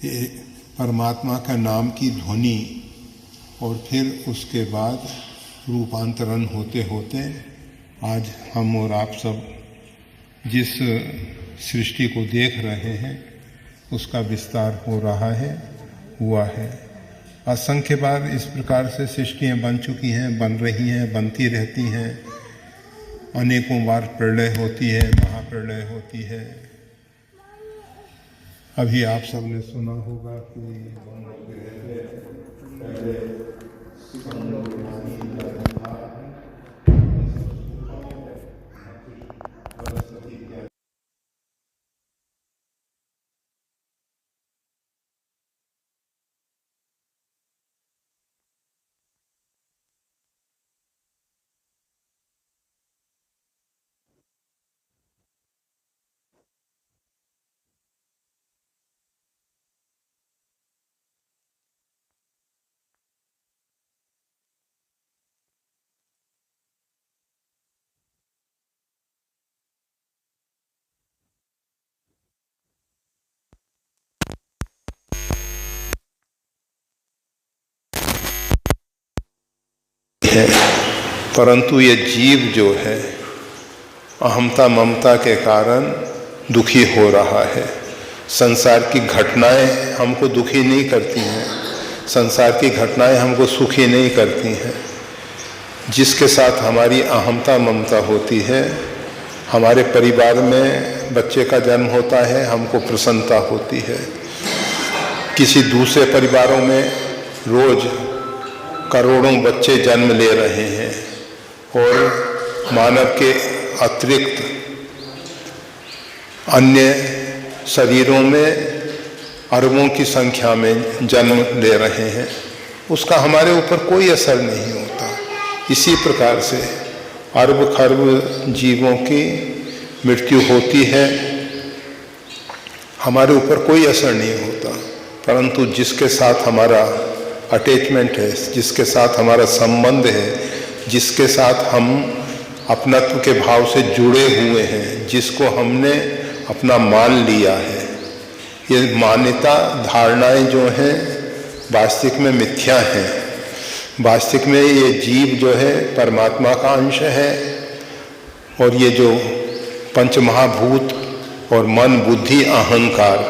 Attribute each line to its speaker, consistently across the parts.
Speaker 1: ये परमात्मा का नाम की ध्वनि और फिर उसके बाद रूपांतरण होते होते आज हम और आप सब जिस सृष्टि को देख रहे हैं उसका विस्तार हो रहा है, हुआ है। असंख्य बार इस प्रकार से सृष्टियाँ बन चुकी हैं, बन रही हैं, बनती रहती हैं। अनेकों बार प्रलय होती है, महाप्रलय होती है। अभी आप सबने सुना होगा कि है, परंतु ये जीव जो है अहमता ममता के कारण दुखी हो रहा है। संसार की घटनाएं हमको दुखी नहीं करती हैं, संसार की घटनाएं हमको सुखी नहीं करती हैं। जिसके साथ हमारी अहमता ममता होती है, हमारे परिवार में बच्चे का जन्म होता है, हमको प्रसन्नता होती है। किसी दूसरे परिवारों में रोज करोड़ों बच्चे जन्म ले रहे हैं और मानव के अतिरिक्त अन्य शरीरों में अरबों की संख्या में जन्म ले रहे हैं, उसका हमारे ऊपर कोई असर नहीं होता। इसी प्रकार से अरब खरब जीवों की मृत्यु होती है, हमारे ऊपर कोई असर नहीं होता। परंतु जिसके साथ हमारा अटैचमेंट है, जिसके साथ हमारा संबंध है, जिसके साथ हम अपनत्व के भाव से जुड़े हुए हैं, जिसको हमने अपना मान लिया है, ये मान्यता धारणाएं जो हैं वास्तविक में मिथ्या हैं। वास्तविक में ये जीव जो है परमात्मा का अंश है और ये जो पंचमहाभूत और मन बुद्धि अहंकार,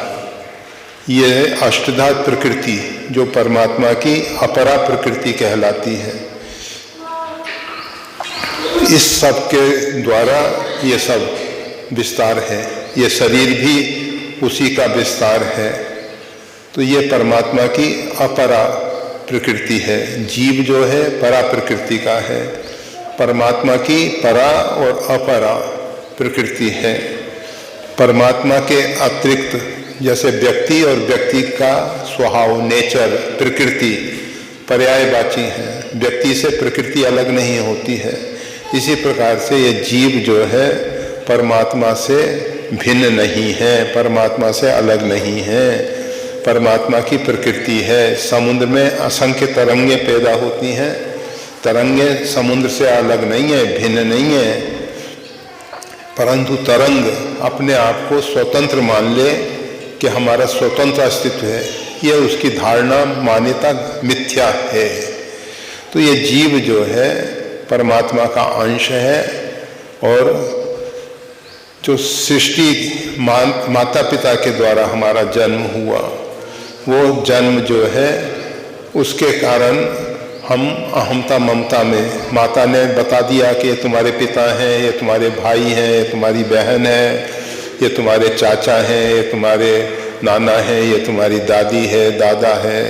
Speaker 1: ये अष्टधा प्रकृति जो परमात्मा की अपरा प्रकृति कहलाती है, इस सब के द्वारा ये सब विस्तार है। ये शरीर भी उसी का विस्तार है। तो ये परमात्मा की अपरा प्रकृति है। जीव जो है परा प्रकृति का है, परमात्मा की परा और अपरा प्रकृति है। परमात्मा के अतिरिक्त जैसे व्यक्ति और व्यक्ति का स्वभाव, नेचर, प्रकृति पर्यायवाची है, व्यक्ति से प्रकृति अलग नहीं होती है। इसी प्रकार से ये जीव जो है परमात्मा से भिन्न नहीं है, परमात्मा से अलग नहीं है, परमात्मा की प्रकृति है। समुद्र में असंख्य तरंगें पैदा होती हैं, तरंगें समुद्र से अलग नहीं है, भिन्न नहीं है, परंतु तरंग अपने आप को स्वतंत्र मान ले कि हमारा स्वतंत्र अस्तित्व है, यह उसकी धारणा मान्यता मिथ्या है। तो ये जीव जो है परमात्मा का अंश है और जो सृष्टि माता पिता के द्वारा हमारा जन्म हुआ, वो जन्म जो है उसके कारण हम अहमता ममता में, माता ने बता दिया कि ये तुम्हारे पिता हैं, ये तुम्हारे भाई हैं, ये तुम्हारी बहन है, ये तुम्हारे चाचा हैं, ये तुम्हारे नाना है, ये तुम्हारी दादी है, दादा है,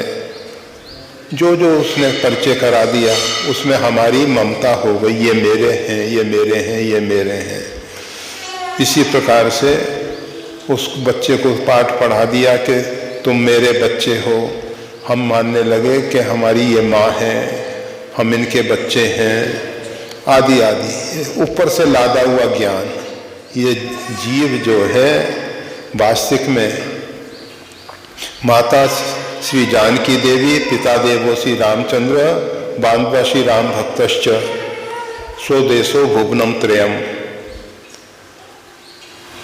Speaker 1: जो जो उसने परिचय करा दिया उसमें हमारी ममता हो गई, ये मेरे हैं, ये मेरे हैं, ये मेरे हैं। इसी प्रकार से उस बच्चे को पाठ पढ़ा दिया कि तुम मेरे बच्चे हो, हम मानने लगे कि हमारी ये माँ है, हम इनके बच्चे हैं, आदि आदि ऊपर से लादा हुआ ज्ञान। ये जीव जो है वास्तविक में माता श्री जानकी देवी, पिता देवो श्री रामचंद्र, बांधवा श्री राम भक्तश्च, स्वदेशो भुवनम त्रयम।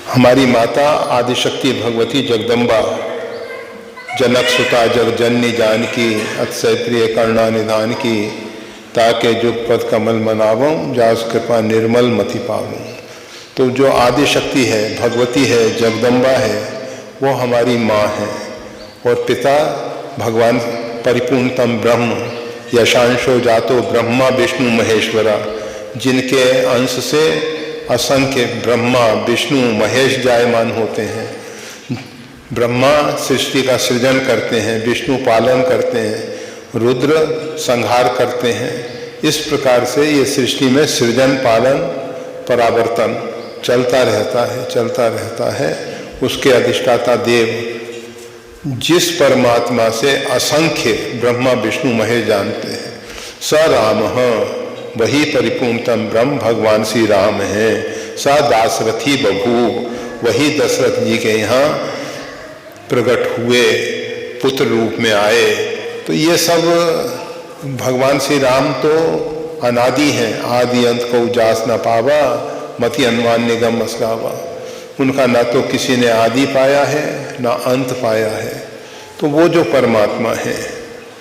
Speaker 1: हमारी माता आदिशक्ति भगवती जगदम्बा जनक सुता जग जननी जानकी, अतिशय प्रिय करुणा निधान की, ताके जुगपद कमल मनावूं, जास कृपा निर्मल मति पाऊं। तो जो आदि शक्ति है, भगवती है, जगदम्बा है, वो हमारी माँ है। और पिता भगवान परिपूर्णतम ब्रह्म, यशांशो जातो ब्रह्मा विष्णु महेश्वरा, जिनके अंश से असंख्य ब्रह्मा विष्णु महेश जायमान होते हैं। ब्रह्मा सृष्टि का सृजन करते हैं, विष्णु पालन करते हैं, रुद्र संहार करते हैं। इस प्रकार से ये सृष्टि में सृजन पालन परावर्तन चलता रहता है। उसके अधिष्ठाता देव जिस परमात्मा से असंख्य ब्रह्मा विष्णु महेश जानते हैं, स राम वही परिपूर्णतम ब्रह्म भगवान श्री राम हैं। स दासरथी बभूव, वही दशरथ जी के यहाँ प्रकट हुए, पुत्र रूप में आए। तो ये सब भगवान श्री राम तो अनादि हैं, आदि अंत को जास न पावा, मति अनुमान निगम असगावा। उनका न तो किसी ने आदि पाया है न अंत पाया है। तो वो जो परमात्मा है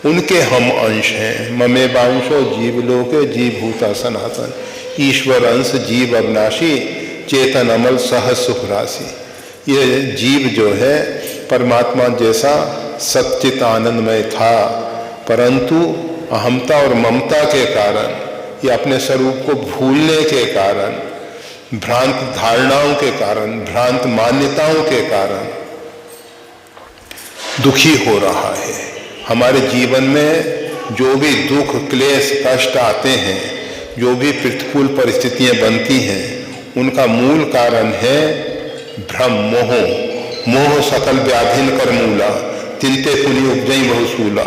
Speaker 1: उनके हम अंश हैं। ममे बांशो जीव लोके जीव भूता सनातन, ईश्वर अंश जीव अविनाशी, चेतन अमल सह सुख राशि। ये जीव जो है परमात्मा जैसा सच्चित आनंदमय था, परंतु अहमता और ममता के कारण, ये अपने स्वरूप को भूलने के कारण, भ्रांत धारणाओं के कारण, भ्रांत मान्यताओं के कारण दुखी हो रहा है। हमारे जीवन में जो भी दुख क्लेश कष्ट आते हैं, जो भी प्रतिकूल परिस्थितियां बनती हैं, उनका मूल कारण है भ्रम, मोह। मोह सकल व्याधिन कर मूला, तिलते पुनि उपजई बहुसूला।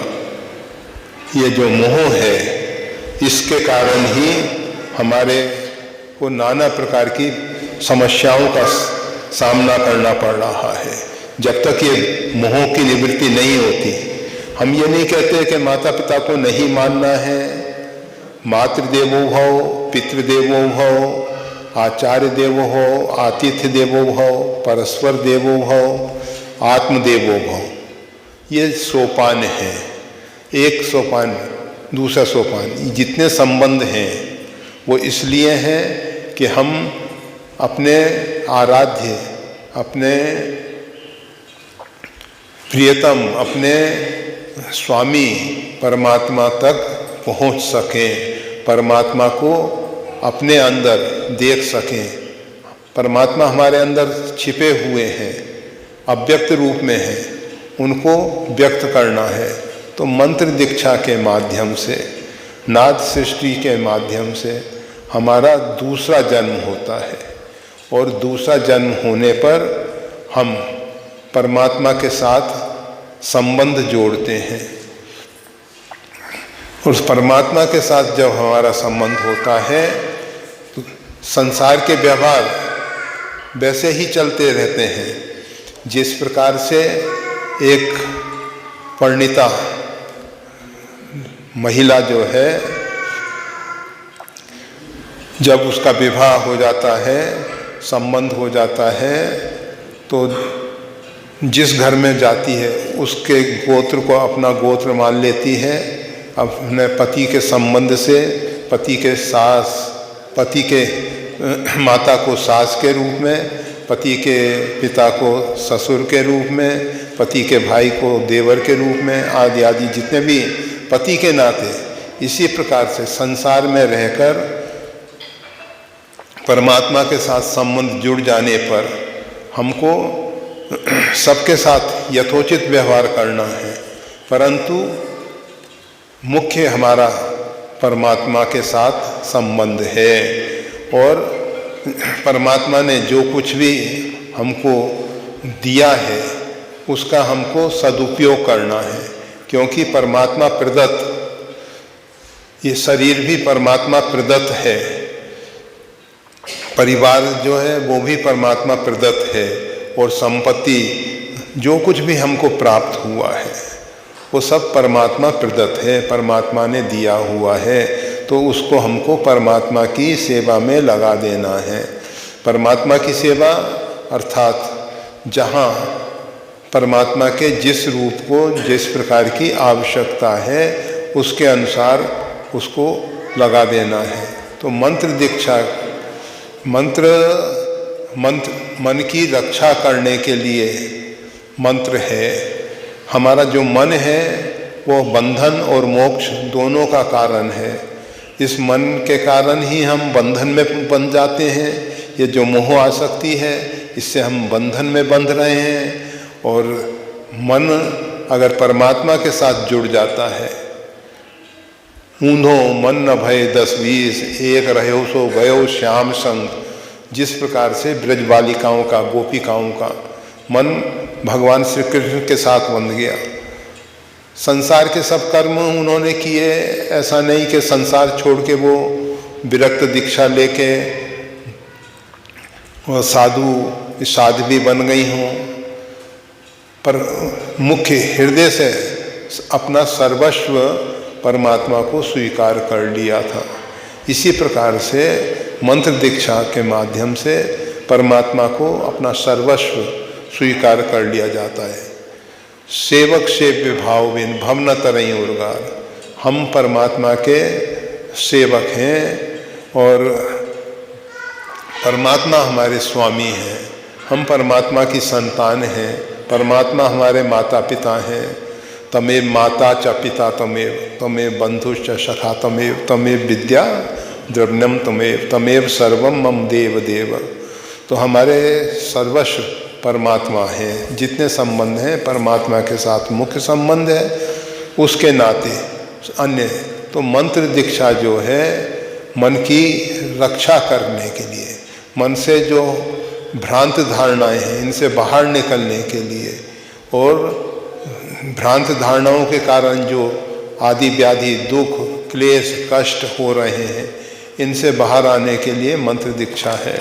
Speaker 1: ये जो मोह है, इसके कारण ही हमारे को नाना प्रकार की समस्याओं का सामना करना पड़ रहा है। जब तक ये मोह की निवृत्ति नहीं होती, हम ये नहीं कहते कि माता पिता को नहीं मानना है। मातृदेवो भव, पितृदेवो भव, आचार्य देवो भव, आतिथ्य देवो भव, परस्पर देवो भव, आत्मदेवो भव। ये सोपान है। एक सोपान, दूसरा सोपान, जितने संबंध हैं वो इसलिए हैं कि हम अपने आराध्य, अपने प्रियतम, अपने स्वामी परमात्मा तक पहुंच सकें, परमात्मा को अपने अंदर देख सकें। परमात्मा हमारे अंदर छिपे हुए हैं, अव्यक्त रूप में हैं, उनको व्यक्त करना है। तो मंत्र दीक्षा के माध्यम से, नाद सृष्टि के माध्यम से हमारा दूसरा जन्म होता है। और दूसरा जन्म होने पर हम परमात्मा के साथ संबंध जोड़ते हैं। उस परमात्मा के साथ जब हमारा संबंध होता है तो संसार के व्यवहार वैसे ही चलते रहते हैं जिस प्रकार से एक परिणीता महिला जो है, जब उसका विवाह हो जाता है, संबंध हो जाता है, तो जिस घर में जाती है उसके गोत्र को अपना गोत्र मान लेती है। अपने पति के संबंध से पति के सास, पति के माता को सास के रूप में, पति के पिता को ससुर के रूप में, पति के भाई को देवर के रूप में, आदि आदि जितने भी पति के नाते, इसी प्रकार से संसार में रहकर परमात्मा के साथ संबंध जुड़ जाने पर हमको सबके साथ यथोचित व्यवहार करना है, परंतु मुख्य हमारा परमात्मा के साथ संबंध है। और परमात्मा ने जो कुछ भी हमको दिया है उसका हमको सदुपयोग करना है, क्योंकि परमात्मा प्रदत्त, ये शरीर भी परमात्मा प्रदत्त है, परिवार जो है वो भी परमात्मा प्रदत्त है, और संपत्ति जो कुछ भी हमको प्राप्त हुआ है वो सब परमात्मा प्रदत्त है, परमात्मा ने दिया हुआ है। तो उसको हमको परमात्मा की सेवा में लगा देना है। परमात्मा की सेवा अर्थात जहाँ परमात्मा के जिस रूप को जिस प्रकार की आवश्यकता है उसके अनुसार उसको लगा देना है। तो मंत्र दीक्षा, मंत्र मन की रक्षा करने के लिए मंत्र है। हमारा जो मन है वो बंधन और मोक्ष दोनों का कारण है। इस मन के कारण ही हम बंधन में बंध जाते हैं। ये जो मोह आसक्ति है इससे हम बंधन में बंध रहे हैं। और मन अगर परमात्मा के साथ जुड़ जाता है, ऊंधो मन न भय 10-20 एक रहो सो गयो श्याम संग, जिस प्रकार से ब्रज बालिकाओं का, गोपिकाओं का मन भगवान श्री कृष्ण के साथ बंध गया। संसार के सब कर्म उन्होंने किए, ऐसा नहीं कि संसार छोड़ के वो विरक्त दीक्षा लेके और साध्वी बन गई हों, पर मुख्य हृदय से अपना सर्वस्व परमात्मा को स्वीकार कर लिया था। इसी प्रकार से मंत्र दीक्षा के माध्यम से परमात्मा को अपना सर्वस्व स्वीकार कर लिया जाता है। सेवक सेव्य भाव बिन भव न तरई उर्गार, हम परमात्मा के सेवक हैं और परमात्मा हमारे स्वामी हैं। हम परमात्मा की संतान हैं, परमात्मा हमारे माता पिता हैं। तमेव माता च पिता तमेव, तमेव बंधुश्च सखा तमेव, तमेव विद्या द्रव्यम तमेव सर्वम मम देव देव। तो हमारे सर्वस्व परमात्मा है। जितने संबंध हैं परमात्मा के साथ मुख्य संबंध है, उसके नाते अन्य। तो मंत्र दीक्षा जो है मन की रक्षा करने के लिए, मन से जो भ्रांत धारणाएं हैं इनसे बाहर निकलने के लिए, और भ्रांत धारणाओं के कारण जो आदि व्याधि दुख क्लेश कष्ट हो रहे हैं इनसे बाहर आने के लिए मंत्र दीक्षा है।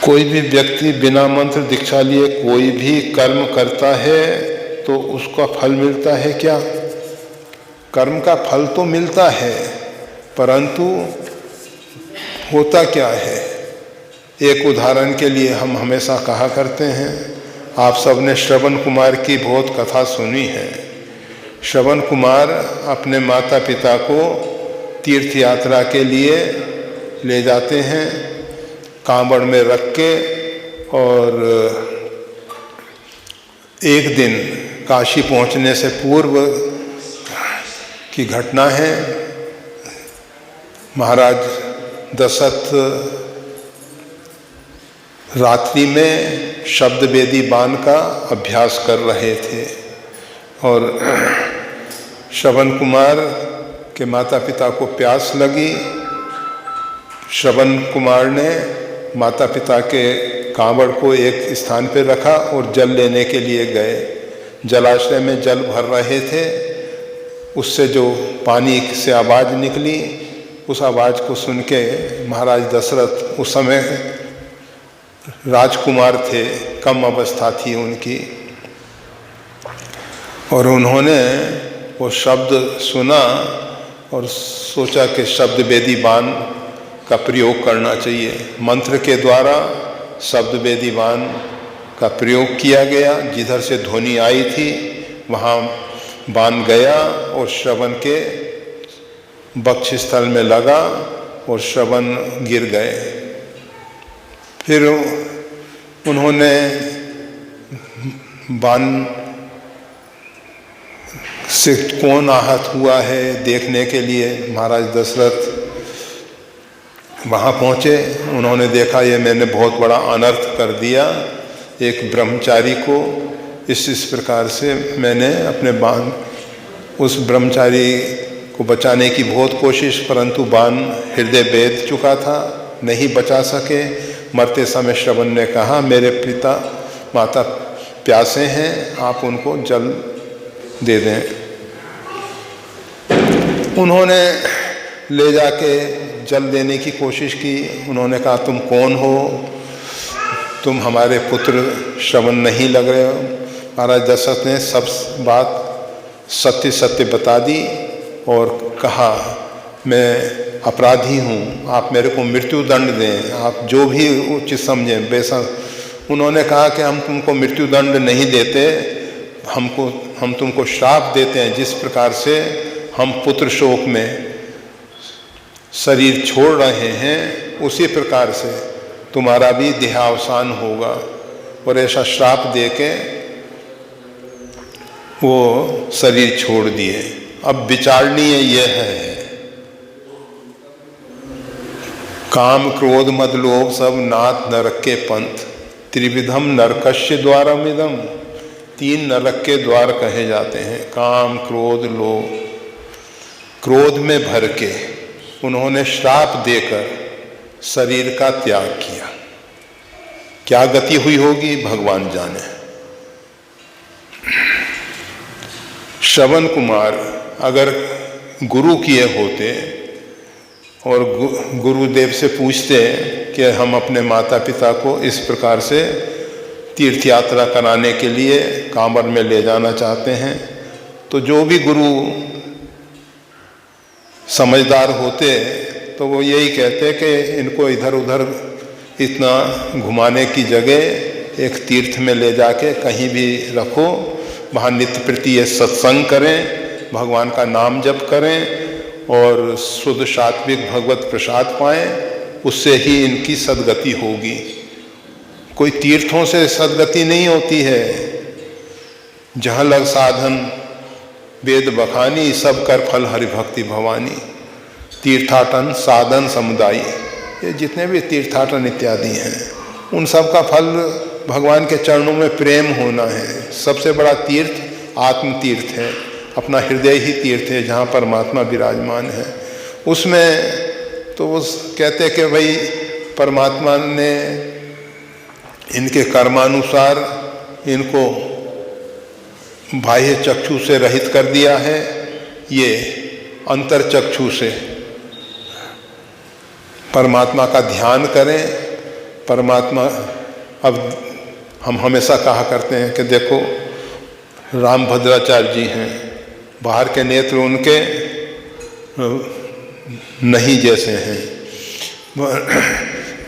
Speaker 1: कोई भी व्यक्ति बिना मंत्र दीक्षा लिए कोई भी कर्म करता है तो उसका फल मिलता है क्या? कर्म का फल तो मिलता है, परंतु होता क्या है? एक उदाहरण के लिए हम हमेशा कहा करते हैं, आप सबने श्रवण कुमार की बहुत कथा सुनी है। श्रवण कुमार अपने माता पिता को तीर्थ यात्रा के लिए ले जाते हैं कांवड़ में रख के, और एक दिन काशी पहुंचने से पूर्व की घटना है। महाराज दशरथ रात्रि में शब्द वेदी बाण का अभ्यास कर रहे थे, और श्रवण कुमार के माता पिता को प्यास लगी। श्रवण कुमार ने माता पिता के कांवड़ को एक स्थान पर रखा और जल लेने के लिए गए। जलाशय में जल भर रहे थे, उससे जो पानी से आवाज़ निकली, उस आवाज़ को सुन के महाराज दशरथ, उस समय राजकुमार थे, कम अवस्था थी उनकी, और उन्होंने वो शब्द सुना और सोचा कि शब्द वेदी बाण का प्रयोग करना चाहिए। मंत्र के द्वारा शब्द वेदी बाण का प्रयोग किया गया। जिधर से ध्वनि आई थी वहाँ बाण गया और श्रवण के वक्षस्थल में लगा और श्रवण गिर गए। फिर उन्होंने बाण से कौन आहत हुआ है देखने के लिए महाराज दशरथ वहाँ पहुँचे। उन्होंने देखा ये मैंने बहुत बड़ा अनर्थ कर दिया, एक ब्रह्मचारी को इस प्रकार से मैंने अपने बाण, उस ब्रह्मचारी को बचाने की बहुत कोशिश, परंतु बाण हृदय भेद चुका था, नहीं बचा सके। मरते समय श्रवण ने कहा, मेरे पिता माता प्यासे हैं, आप उनको जल दे दें। उन्होंने ले जाके जल देने की कोशिश की। उन्होंने कहा, तुम कौन हो? तुम हमारे पुत्र श्रवण नहीं लग रहे हो। महाराज दशरथ ने सब बात सत्य सत्य बता दी और कहा, मैं अपराधी हूँ, आप मेरे को मृत्यु दंड दें, आप जो भी उचित समझें। बेशक उन्होंने कहा कि हम तुमको मृत्युदंड नहीं देते, हम तुमको श्राप देते हैं। जिस प्रकार से हम पुत्र शोक में शरीर छोड़ रहे हैं, उसी प्रकार से तुम्हारा भी देहावसान होगा। और ऐसा श्राप देके वो शरीर छोड़ दिए। अब विचारणीय यह है, काम क्रोध मद लोभ सब नाथ नरक के पंथ, त्रिविधम नरकस्य द्वारमिदम। 3 नरक के द्वार कहे जाते हैं, काम क्रोध लोभ। क्रोध में भर के उन्होंने श्राप देकर शरीर का त्याग किया। क्या गति हुई होगी भगवान जाने। श्रवण कुमार अगर गुरु किए होते और गुरुदेव से पूछते कि हम अपने माता पिता को इस प्रकार से तीर्थ यात्रा कराने के लिए कांवर में ले जाना चाहते हैं, तो जो भी गुरु समझदार होते तो वो यही कहते कि इनको इधर उधर इतना घुमाने की जगह एक तीर्थ में ले जाके कहीं भी रखो, वहाँ नित्य प्रति ये सत्संग करें, भगवान का नाम जप करें और शुद्ध सात्विक भगवत प्रसाद पाएं, उससे ही इनकी सद्गति होगी। कोई तीर्थों से सद्गति नहीं होती है। जहाँ लग साधन वेद बखानी, सब कर फल हरि भक्ति भवानी। तीर्थाटन साधन समुदायी, ये जितने भी तीर्थाटन इत्यादि हैं, उन सब का फल भगवान के चरणों में प्रेम होना है। सबसे बड़ा तीर्थ आत्म तीर्थ है, अपना हृदय ही तीर्थ है जहाँ परमात्मा विराजमान है। उसमें तो वो कहते कि भाई परमात्मा ने इनके कर्मानुसार इनको बाह्य चक्षु से रहित कर दिया है, ये अंतर चक्षु से परमात्मा का ध्यान करें। परमात्मा, अब हम हमेशा कहा करते हैं कि देखो रामभद्राचार्य जी हैं, बाहर के नेत्र उनके नहीं जैसे हैं,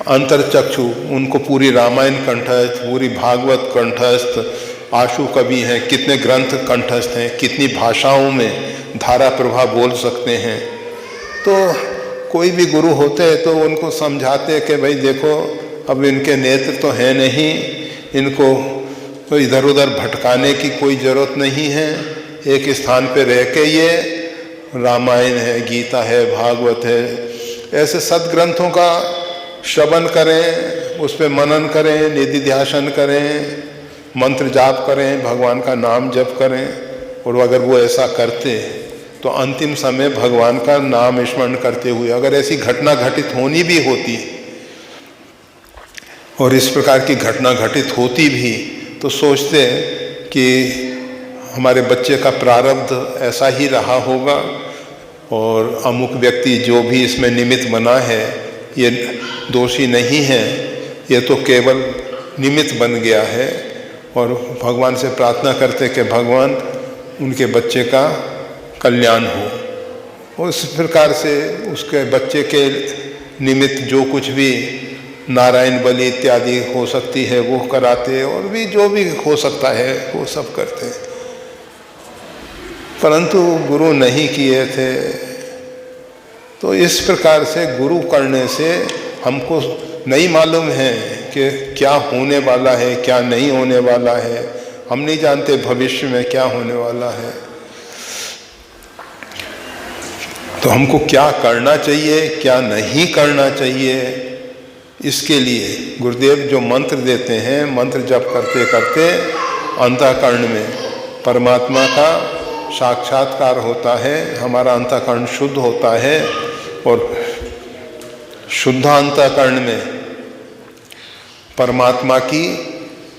Speaker 1: अंतर चक्षु उनको पूरी रामायण कंठस्थ, पूरी भागवत कंठस्थ, आशु कवि हैं, कितने ग्रंथ कंठस्थ हैं, कितनी भाषाओं में धारा प्रभा बोल सकते हैं। तो कोई भी गुरु होते तो उनको समझाते कि भाई देखो अब इनके नेत्र तो है नहीं, इनको तो इधर उधर भटकाने की कोई ज़रूरत नहीं है। एक स्थान पे रह के ये रामायण है, गीता है, भागवत है, ऐसे सदग्रंथों का श्रवण करें, उस पर मनन करें, निधिध्यासन करें, मंत्र जाप करें, भगवान का नाम जप करें। और अगर वो ऐसा करते तो अंतिम समय भगवान का नाम स्मरण करते हुए, अगर ऐसी घटना घटित होनी भी होती और इस प्रकार की घटना घटित होती भी, तो सोचते कि हमारे बच्चे का प्रारब्ध ऐसा ही रहा होगा और अमुक व्यक्ति जो भी इसमें निमित्त बना है ये दोषी नहीं है, ये तो केवल निमित्त बन गया है। और भगवान से प्रार्थना करते कि भगवान उनके बच्चे का कल्याण हो। उस प्रकार से उसके बच्चे के निमित्त जो कुछ भी नारायण बलि इत्यादि हो सकती है वो कराते, और भी जो भी हो सकता है वो सब करते। परंतु गुरु नहीं किए थे। तो इस प्रकार से गुरु करने से हमको नहीं मालूम है कि क्या होने वाला है, क्या नहीं होने वाला है। हम नहीं जानते भविष्य में क्या होने वाला है। तो हमको क्या करना चाहिए, क्या नहीं करना चाहिए, इसके लिए गुरुदेव जो मंत्र देते हैं, मंत्र जप करते करते अंतःकरण में परमात्मा का साक्षात्कार होता है, हमारा अंतःकरण शुद्ध होता है। और शुद्ध अंतःकरण में परमात्मा की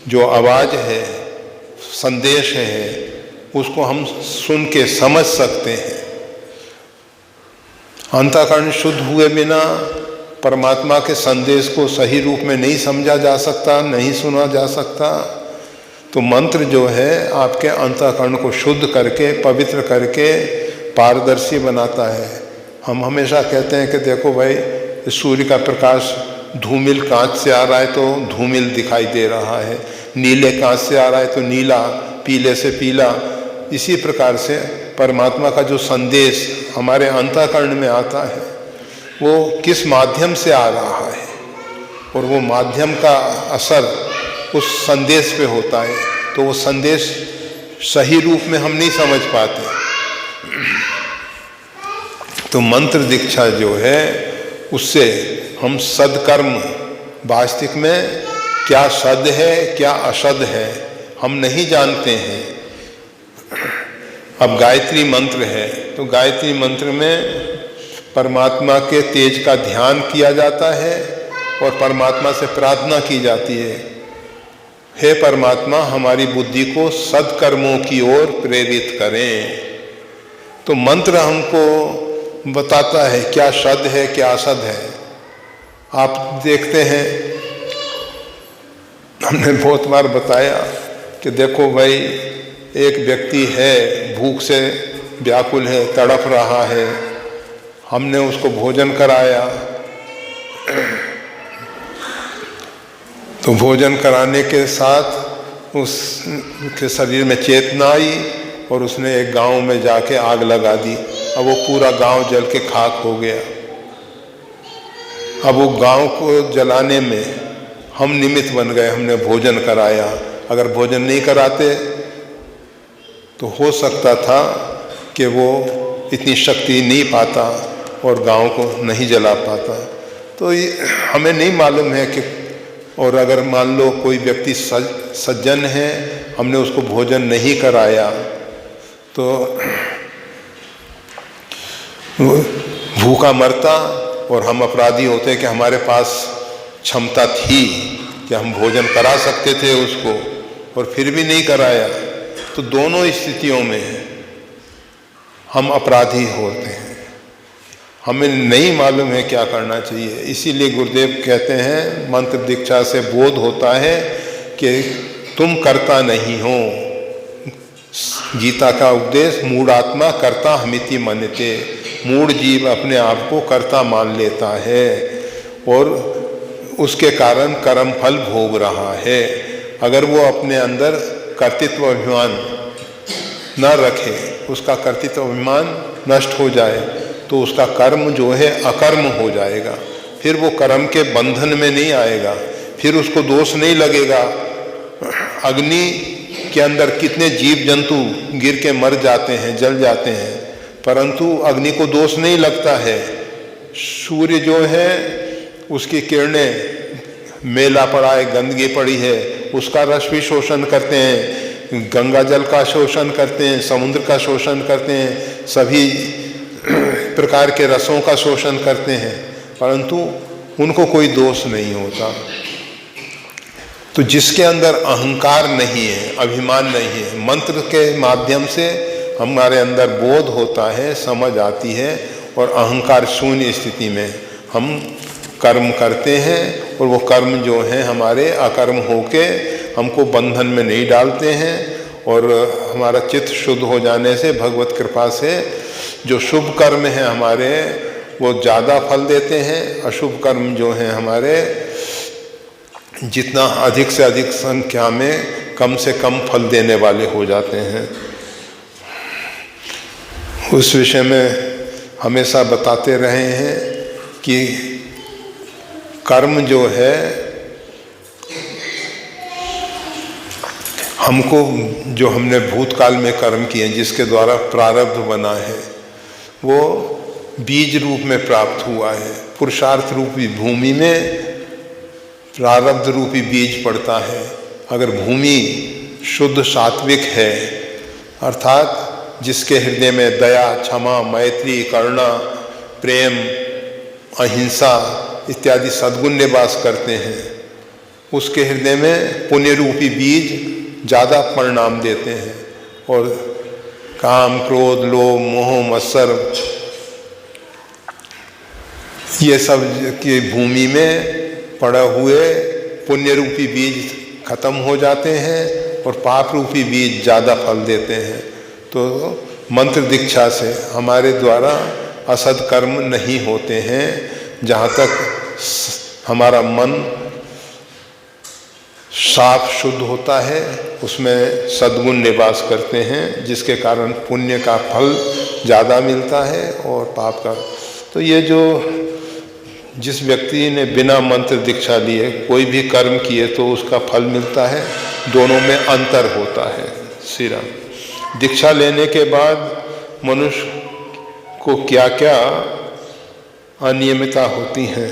Speaker 1: जो आवाज़ है, संदेश है, उसको हम सुन के समझ सकते हैं। अंतःकरण शुद्ध हुए बिना परमात्मा के संदेश को सही रूप में नहीं समझा जा सकता, नहीं सुना जा सकता। तो मंत्र जो है आपके अंतःकरण को शुद्ध करके, पवित्र करके पारदर्शी बनाता है। हम हमेशा कहते हैं कि देखो भाई सूर्य का प्रकाश धूमिल कांच से आ रहा है तो धूमिल दिखाई दे रहा है, नीले कांच से आ रहा है तो नीला, पीले से पीला। इसी प्रकार से परमात्मा का जो संदेश हमारे अंतःकरण में आता है वो किस माध्यम से आ रहा है और वो माध्यम का असर उस संदेश पे होता है, तो वो संदेश सही रूप में हम नहीं समझ पाते। तो मंत्र दीक्षा जो है उससे हम सदकर्म, वास्तविक में क्या सद है क्या असद है हम नहीं जानते हैं। अब गायत्री मंत्र है तो गायत्री मंत्र में परमात्मा के तेज का ध्यान किया जाता है और परमात्मा से प्रार्थना की जाती है, हे परमात्मा हमारी बुद्धि को सदकर्मों की ओर प्रेरित करें। तो मंत्र हमको बताता है क्या सद है क्या असद है। आप देखते हैं, हमने बहुत बार बताया कि देखो भाई एक व्यक्ति है भूख से व्याकुल है, तड़प रहा है, हमने उसको भोजन कराया, तो भोजन कराने के साथ उसके शरीर में चेतना आई और उसने एक गांव में जाके आग लगा दी। अब वो पूरा गांव जल के खाक हो गया। अब वो गांव को जलाने में हम निमित्त बन गए, हमने भोजन कराया। अगर भोजन नहीं कराते तो हो सकता था कि वो इतनी शक्ति नहीं पाता और गांव को नहीं जला पाता। तो ये हमें नहीं मालूम है कि, और अगर मान लो कोई व्यक्ति सज्जन है, हमने उसको भोजन नहीं कराया तो भूखा मरता और हम अपराधी होते कि हमारे पास क्षमता थी कि हम भोजन करा सकते थे उसको और फिर भी नहीं कराया। तो दोनों स्थितियों में हम अपराधी होते हैं, हमें नहीं मालूम है क्या करना चाहिए। इसीलिए गुरुदेव कहते हैं मंत्र दीक्षा से बोध होता है कि तुम कर्ता नहीं हो। गीता का उपदेश मूढ़ात्मा कर्ता हमिति मन्यते, मूढ़ जीव अपने आप को कर्ता मान लेता है और उसके कारण कर्म फल भोग रहा है। अगर वो अपने अंदर कर्तृत्व अभिमान न रखे, उसका कर्तृत्व अभिमान नष्ट हो जाए तो उसका कर्म जो है अकर्म हो जाएगा। फिर वो कर्म के बंधन में नहीं आएगा, फिर उसको दोष नहीं लगेगा। अग्नि के अंदर कितने जीव जंतु गिर के मर जाते हैं, जल जाते हैं, परंतु अग्नि को दोष नहीं लगता है। सूर्य जो है उसकी किरणें, मेला पड़ा है, गंदगी पड़ी है, उसका रस भी शोषण करते हैं, गंगा जल का शोषण करते हैं, समुद्र का शोषण करते हैं, सभी प्रकार के रसों का शोषण करते हैं, परंतु उनको कोई दोष नहीं होता। तो जिसके अंदर अहंकार नहीं है, अभिमान नहीं है, मंत्र के माध्यम से हमारे अंदर बोध होता है, समझ आती है और अहंकार शून्य स्थिति में हम कर्म करते हैं और वो कर्म जो हैं हमारे अकर्म होके हमको बंधन में नहीं डालते हैं और हमारा चित्त शुद्ध हो जाने से भगवत कृपा से जो शुभ कर्म हैं हमारे वो ज़्यादा फल देते हैं, अशुभ कर्म जो हैं हमारे जितना अधिक से अधिक संख्या में कम से कम फल देने वाले हो जाते हैं। उस विषय में हमेशा बताते रहे हैं कि कर्म जो है हमको, जो हमने भूतकाल में कर्म किए जिसके द्वारा प्रारब्ध बना है वो बीज रूप में प्राप्त हुआ है। पुरुषार्थ रूपी भूमि में प्रारब्ध रूपी बीज पड़ता है। अगर भूमि शुद्ध सात्विक है, अर्थात जिसके हृदय में दया, क्षमा, मैत्री, करुणा, प्रेम, अहिंसा इत्यादि सद्गुण निवास करते हैं, उसके हृदय में पुण्य रूपी बीज ज़्यादा परिणाम देते हैं। और काम, क्रोध, लोभ, मोह, मत्सर ये सब की भूमि में पड़े हुए पुण्य रूपी बीज खत्म हो जाते हैं और पाप रूपी बीज ज़्यादा फल देते हैं। तो मंत्र दीक्षा से हमारे द्वारा असद कर्म नहीं होते हैं। जहाँ तक हमारा मन साफ शुद्ध होता है, उसमें सद्गुण निवास करते हैं, जिसके कारण पुण्य का फल ज़्यादा मिलता है और पाप का। तो ये जो जिस व्यक्ति ने बिना मंत्र दीक्षा लिए कोई भी कर्म किए तो उसका फल मिलता है, दोनों में अंतर होता है। सिरा दीक्षा लेने के बाद मनुष्य को क्या क्या अनियमितता होती हैं।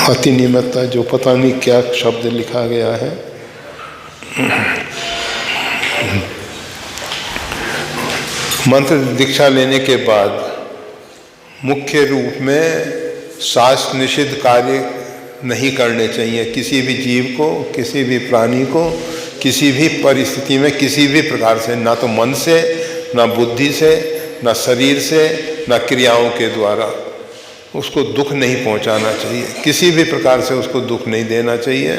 Speaker 1: अति नियमितता, जो पता नहीं क्या शब्द लिखा गया है, मंत्र दीक्षा लेने के बाद मुख्य रूप में शास्त्र निषिद्ध कार्य नहीं करने चाहिए। किसी भी जीव को, किसी भी प्राणी को, किसी भी परिस्थिति में, किसी भी प्रकार से, ना तो मन से, ना बुद्धि से, ना शरीर से, ना क्रियाओं के द्वारा उसको दुख नहीं पहुंचाना चाहिए। किसी भी प्रकार से उसको दुख नहीं देना चाहिए।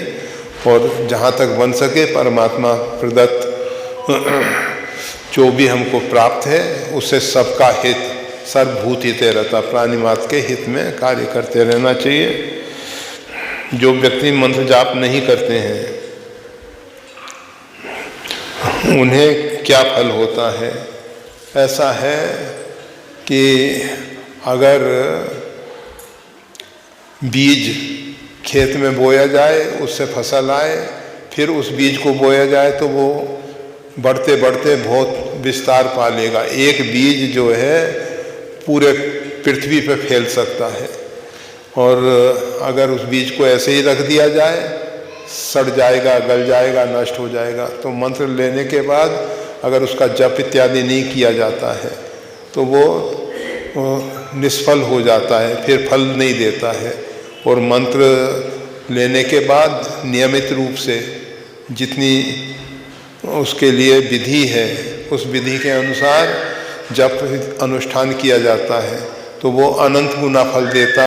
Speaker 1: और जहाँ तक बन सके परमात्मा प्रदत्त जो भी हमको प्राप्त है उससे सबका हित, सर्वभूत हित रहता, प्राणी मात्र के हित में कार्य करते रहना चाहिए। जो व्यक्ति मंत्र जाप नहीं करते हैं उन्हें क्या फल होता है? ऐसा है कि अगर बीज खेत में बोया जाए, उससे फसल आए, फिर उस बीज को बोया जाए तो वो बढ़ते बढ़ते बहुत विस्तार पा लेगा। एक बीज जो है पूरे पृथ्वी पे फैल सकता है, और अगर उस बीज को ऐसे ही रख दिया जाए सड़ जाएगा, गल जाएगा, नष्ट हो जाएगा। तो मंत्र लेने के बाद अगर उसका जप इत्यादि नहीं किया जाता है तो वो निष्फल हो जाता है, फिर फल नहीं देता है। और मंत्र लेने के बाद नियमित रूप से जितनी उसके लिए विधि है उस विधि के अनुसार जप अनुष्ठान किया जाता है तो वो अनंत गुना फल देता है।